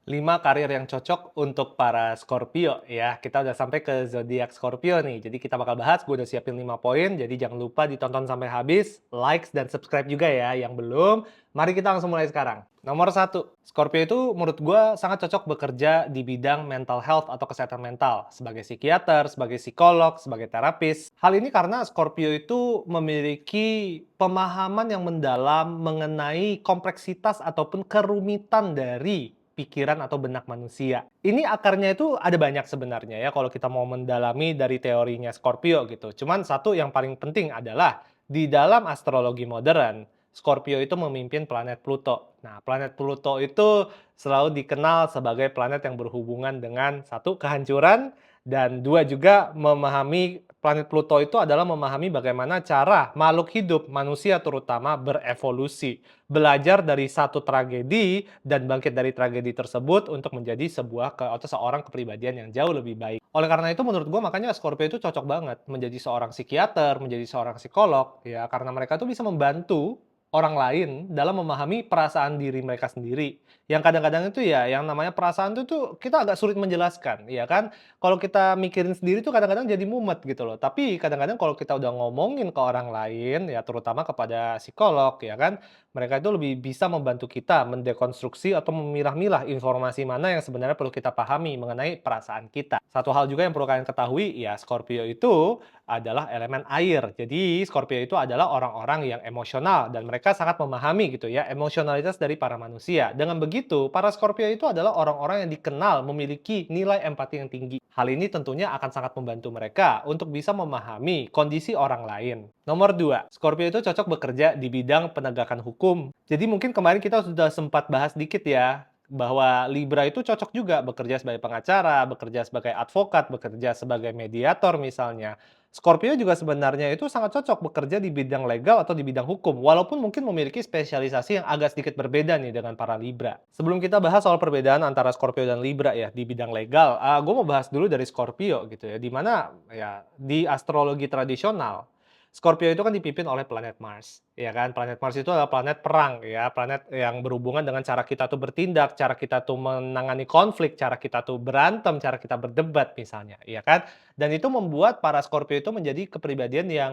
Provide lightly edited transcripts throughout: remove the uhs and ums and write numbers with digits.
5 karir yang cocok untuk para Scorpio ya. Kita udah sampai ke zodiak Scorpio nih. Jadi kita bakal bahas, gue udah siapin 5 poin, jadi jangan lupa ditonton sampai habis, likes dan subscribe juga ya. Yang belum, mari kita langsung mulai sekarang. Nomor 1, Scorpio itu menurut gue sangat cocok bekerja di bidang mental health atau kesehatan mental. Sebagai psikiater, sebagai psikolog, sebagai terapis. Hal ini karena Scorpio itu memiliki pemahaman yang mendalam mengenai kompleksitas ataupun kerumitan dari pikiran atau benak manusia. Ini akarnya itu ada banyak sebenarnya ya kalau kita mau mendalami dari teorinya Scorpio gitu. Cuman satu yang paling penting adalah di dalam astrologi modern, Scorpio itu memimpin planet Pluto. Nah, planet Pluto itu selalu dikenal sebagai planet yang berhubungan dengan satu kehancuran dan dua juga memahami planet Pluto itu adalah memahami bagaimana cara makhluk hidup, manusia terutama berevolusi, belajar dari satu tragedi dan bangkit dari tragedi tersebut untuk menjadi sebuah atau seorang kepribadian yang jauh lebih baik. Oleh karena itu menurut gue makanya Scorpio itu cocok banget menjadi seorang psikiater, menjadi seorang psikolog ya karena mereka tuh bisa membantu orang lain dalam memahami perasaan diri mereka sendiri. Yang kadang-kadang itu ya yang namanya perasaan itu tuh kita agak sulit menjelaskan, ya kan? Kalau kita mikirin sendiri tuh kadang-kadang jadi mumet gitu loh. Tapi kadang-kadang kalau kita udah ngomongin ke orang lain ya terutama kepada psikolog ya kan, mereka itu lebih bisa membantu kita mendekonstruksi atau memilah-milah informasi mana yang sebenarnya perlu kita pahami mengenai perasaan kita. Satu hal juga yang perlu kalian ketahui, ya Scorpio itu adalah elemen air. Jadi Scorpio itu adalah orang-orang yang emosional dan mereka sangat memahami gitu ya emosionalitas dari para manusia. Dengan begitu, para Scorpio itu adalah orang-orang yang dikenal memiliki nilai empati yang tinggi. Hal ini tentunya akan sangat membantu mereka untuk bisa memahami kondisi orang lain. Nomor 2, Scorpio itu cocok bekerja di bidang penegakan hukum. Jadi mungkin kemarin kita sudah sempat bahas dikit ya, bahwa Libra itu cocok juga bekerja sebagai pengacara, bekerja sebagai advokat, bekerja sebagai mediator misalnya. Scorpio juga sebenarnya itu sangat cocok bekerja di bidang legal atau di bidang hukum, walaupun mungkin memiliki spesialisasi yang agak sedikit berbeda nih dengan para Libra. Sebelum kita bahas soal perbedaan antara Scorpio dan Libra ya di bidang legal, gue mau bahas dulu dari Scorpio gitu ya, di mana ya di astrologi tradisional Scorpio itu kan dipimpin oleh planet Mars, ya kan? Planet Mars itu adalah planet perang ya, planet yang berhubungan dengan cara kita tuh bertindak, cara kita tuh menangani konflik, cara kita tuh berantem, cara kita berdebat misalnya, ya kan? Dan itu membuat para Scorpio itu menjadi kepribadian yang,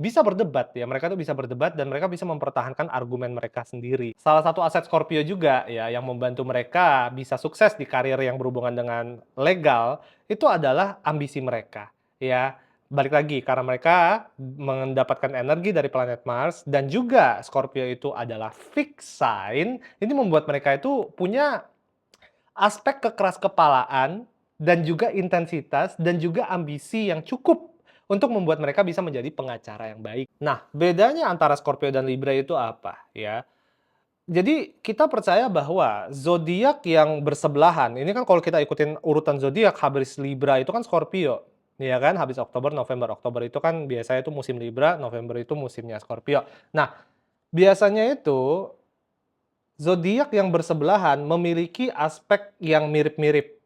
bisa berdebat ya, mereka tuh bisa berdebat dan mereka bisa mempertahankan argumen mereka sendiri. Salah satu aset Scorpio juga ya, yang membantu mereka bisa sukses di karir yang berhubungan dengan legal, itu adalah ambisi mereka, ya. Balik lagi, karena mereka mendapatkan energi dari planet Mars dan juga Scorpio itu adalah fixed sign, ini membuat mereka itu punya aspek kekeraskepalaan dan juga intensitas dan juga ambisi yang cukup untuk membuat mereka bisa menjadi pengacara yang baik. Nah, bedanya antara Scorpio dan Libra itu apa ya? Jadi kita percaya bahwa zodiak yang bersebelahan, ini kan kalau kita ikutin urutan zodiak habis Libra itu kan Scorpio, ya kan? Habis Oktober, November. Oktober itu kan biasanya itu musim Libra, November itu musimnya Scorpio. Nah, biasanya itu zodiak yang bersebelahan memiliki aspek yang mirip-mirip.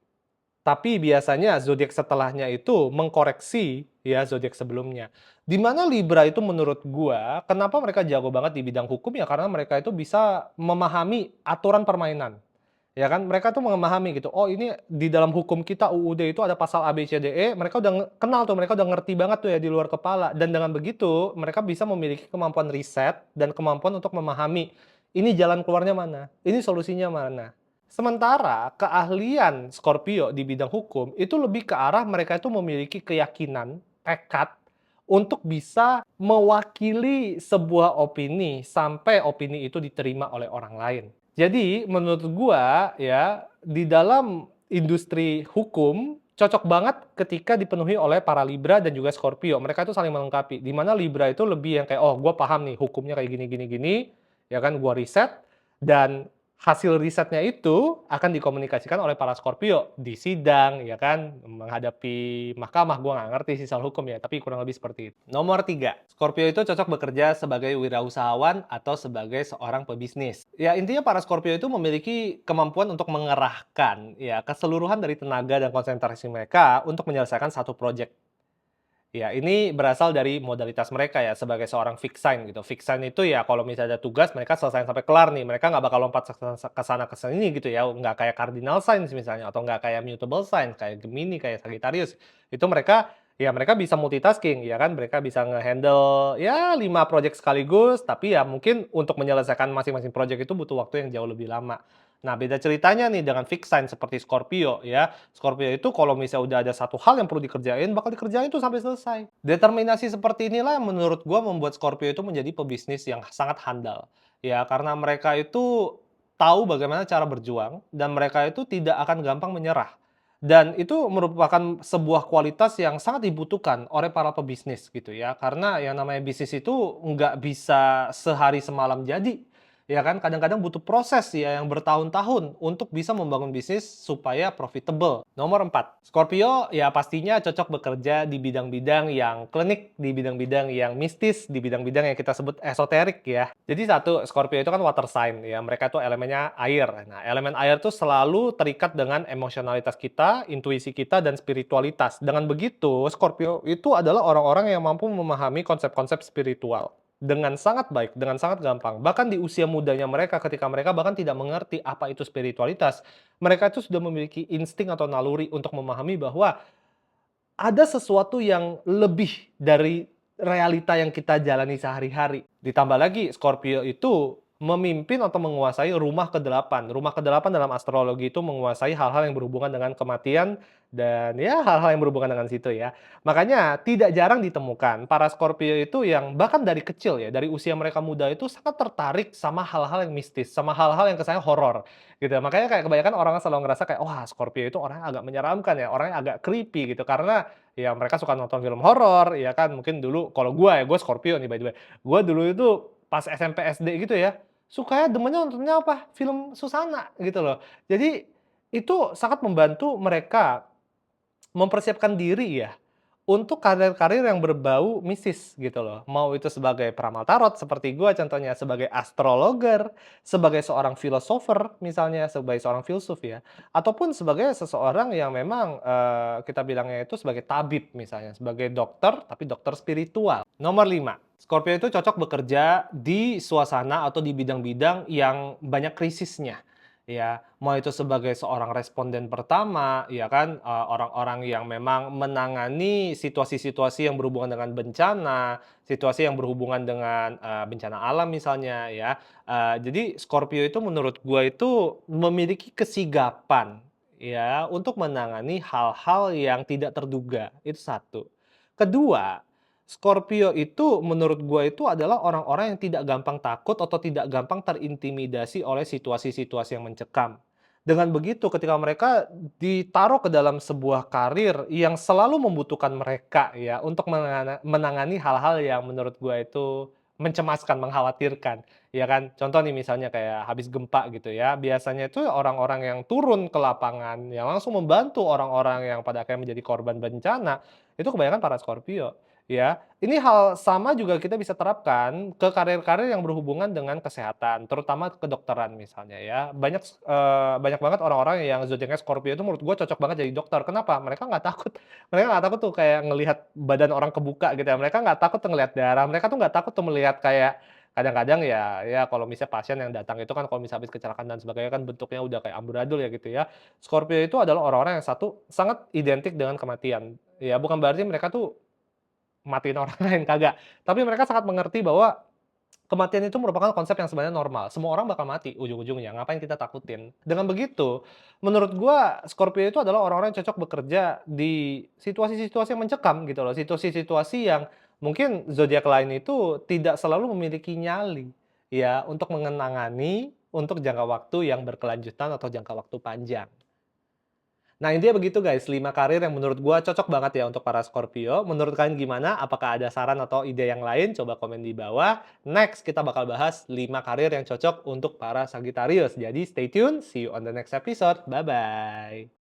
Tapi biasanya zodiak setelahnya itu mengkoreksi ya zodiak sebelumnya. Di mana Libra itu menurut gua, kenapa mereka jago banget di bidang hukum ya karena mereka itu bisa memahami aturan permainan. Ya kan, mereka tuh memahami gitu, oh ini di dalam hukum kita UUD itu ada pasal A, B, C, D, E, mereka udah kenal tuh, mereka udah ngerti banget tuh ya di luar kepala. Dan dengan begitu, mereka bisa memiliki kemampuan riset dan kemampuan untuk memahami, ini jalan keluarnya mana, ini solusinya mana. Sementara keahlian Scorpio di bidang hukum itu lebih ke arah mereka itu memiliki keyakinan, tekad untuk bisa mewakili sebuah opini sampai opini itu diterima oleh orang lain. Jadi menurut gua ya, di dalam industri hukum cocok banget ketika dipenuhi oleh para Libra dan juga Scorpio. Mereka itu saling melengkapi. Di mana Libra itu lebih yang kayak, "Oh, gua paham nih hukumnya kayak gini gini gini," ya kan, gua riset dan hasil risetnya itu akan dikomunikasikan oleh para Scorpio di sidang, ya kan, menghadapi mahkamah. Gua nggak ngerti sih soal hukum ya, tapi kurang lebih seperti itu. Nomor 3, Scorpio itu cocok bekerja sebagai wirausahawan atau sebagai seorang pebisnis. Ya, intinya para Scorpio itu memiliki kemampuan untuk mengerahkan ya keseluruhan dari tenaga dan konsentrasi mereka untuk menyelesaikan satu proyek. Ya, ini berasal dari modalitas mereka ya, sebagai seorang fixed sign gitu. Fixed sign itu ya kalau misalnya ada tugas mereka selesaiin sampai kelar nih, mereka nggak bakal lompat ke sana ke sini gitu ya, nggak kayak cardinal signs misalnya, atau nggak kayak mutable signs, kayak Gemini, kayak Sagittarius. Itu mereka, ya mereka bisa multitasking ya kan, mereka bisa ngehandle ya 5 project sekaligus, tapi ya mungkin untuk menyelesaikan masing-masing project itu butuh waktu yang jauh lebih lama. Nah, beda ceritanya nih dengan fixed sign seperti Scorpio ya. Scorpio itu kalau misalnya udah ada satu hal yang perlu dikerjain, bakal dikerjain tuh sampai selesai. Determinasi seperti inilah yang menurut gua membuat Scorpio itu menjadi pebisnis yang sangat handal. Ya, karena mereka itu tahu bagaimana cara berjuang dan mereka itu tidak akan gampang menyerah. Dan itu merupakan sebuah kualitas yang sangat dibutuhkan oleh para pebisnis gitu ya. Karena yang namanya bisnis itu nggak bisa sehari semalam jadi. Ya kan, kadang-kadang butuh proses ya yang bertahun-tahun untuk bisa membangun bisnis supaya profitable. Nomor 4, Scorpio ya pastinya cocok bekerja di bidang-bidang yang klinik, di bidang-bidang yang mistis, di bidang-bidang yang kita sebut esoterik ya. Jadi satu, Scorpio itu kan water sign ya, mereka tuh elemennya air. Nah, elemen air tuh selalu terikat dengan emosionalitas kita, intuisi kita, dan spiritualitas. Dengan begitu, Scorpio itu adalah orang-orang yang mampu memahami konsep-konsep spiritual dengan sangat baik, dengan sangat gampang. Bahkan di usia mudanya mereka, ketika mereka bahkan tidak mengerti apa itu spiritualitas, mereka itu sudah memiliki insting atau naluri untuk memahami bahwa ada sesuatu yang lebih dari realita yang kita jalani sehari-hari. Ditambah lagi Scorpio itu memimpin atau menguasai rumah ke-8. Rumah ke-8 dalam astrologi itu menguasai hal-hal yang berhubungan dengan kematian dan ya hal-hal yang berhubungan dengan situ ya. Makanya tidak jarang ditemukan para Scorpio itu yang bahkan dari kecil ya, dari usia mereka muda itu sangat tertarik sama hal-hal yang mistis, sama hal-hal yang kesannya horor gitu. Makanya kayak kebanyakan orang selalu ngerasa kayak, "Wah, Scorpio itu orangnya agak menyeramkan ya, orangnya agak creepy," gitu. Karena ya mereka suka nonton film horor, ya kan. Mungkin dulu kalau gua ya, gua Scorpio nih by the way. Gua dulu itu pas SMP, SD gitu ya, sukanya demennya nontonnya apa, film Susana gitu loh. Jadi itu sangat membantu mereka mempersiapkan diri ya, untuk karir-karir yang berbau mistis gitu loh. Mau itu sebagai peramal tarot seperti gua contohnya, sebagai astrologer, sebagai seorang filosofer misalnya, sebagai seorang filsuf ya, ataupun sebagai seseorang yang memang, kita bilangnya itu sebagai tabib misalnya, sebagai dokter, tapi dokter spiritual. Nomor 5, Scorpio itu cocok bekerja di suasana atau di bidang-bidang yang banyak krisisnya. Ya, mau itu sebagai seorang responden pertama, ya kan, orang-orang yang memang menangani situasi-situasi yang berhubungan dengan bencana, situasi yang berhubungan dengan, bencana alam misalnya ya. Jadi Scorpio itu menurut gua itu memiliki kesigapan, ya, untuk menangani hal-hal yang tidak terduga, itu satu. Kedua, Scorpio itu menurut gua itu adalah orang-orang yang tidak gampang takut atau tidak gampang terintimidasi oleh situasi-situasi yang mencekam. Dengan begitu ketika mereka ditaruh ke dalam sebuah karir yang selalu membutuhkan mereka ya untuk menangani hal-hal yang menurut gua itu mencemaskan, mengkhawatirkan, ya kan. Contoh nih misalnya kayak habis gempa gitu ya, biasanya itu orang-orang yang turun ke lapangan, yang langsung membantu orang-orang yang pada akhirnya menjadi korban bencana, itu kebanyakan para Scorpio. Ya, ini hal sama juga kita bisa terapkan ke karir-karir yang berhubungan dengan kesehatan, terutama kedokteran misalnya ya. Banyak banget orang-orang yang zodiaknya Scorpio itu menurut gua cocok banget jadi dokter. Kenapa? Mereka nggak takut mereka nggak takut tuh kayak ngelihat badan orang kebuka gitu ya, mereka nggak takut tuh ngelihat darah, mereka tuh nggak takut tuh melihat kayak kadang-kadang ya kalau misalnya pasien yang datang itu kan kalau misalnya habis kecelakaan dan sebagainya kan bentuknya udah kayak amburadul ya gitu ya. Scorpio itu adalah orang-orang yang satu, sangat identik dengan kematian. Ya bukan berarti mereka tuh matiin orang lain, kagak. Tapi mereka sangat mengerti bahwa kematian itu merupakan konsep yang sebenarnya normal. Semua orang bakal mati ujung-ujungnya, ngapain kita takutin. Dengan begitu, menurut gua Scorpio itu adalah orang-orang yang cocok bekerja di situasi-situasi yang mencekam gitu loh, situasi-situasi yang mungkin zodiak lain itu tidak selalu memiliki nyali, ya, untuk mengenangani untuk jangka waktu yang berkelanjutan atau jangka waktu panjang. Nah, intinya begitu guys, 5 karir yang menurut gua cocok banget ya untuk para Scorpio. Menurut kalian gimana? Apakah ada saran atau ide yang lain? Coba komen di bawah. Next, kita bakal bahas 5 karir yang cocok untuk para Sagittarius. Jadi stay tune, see you on the next episode. Bye-bye.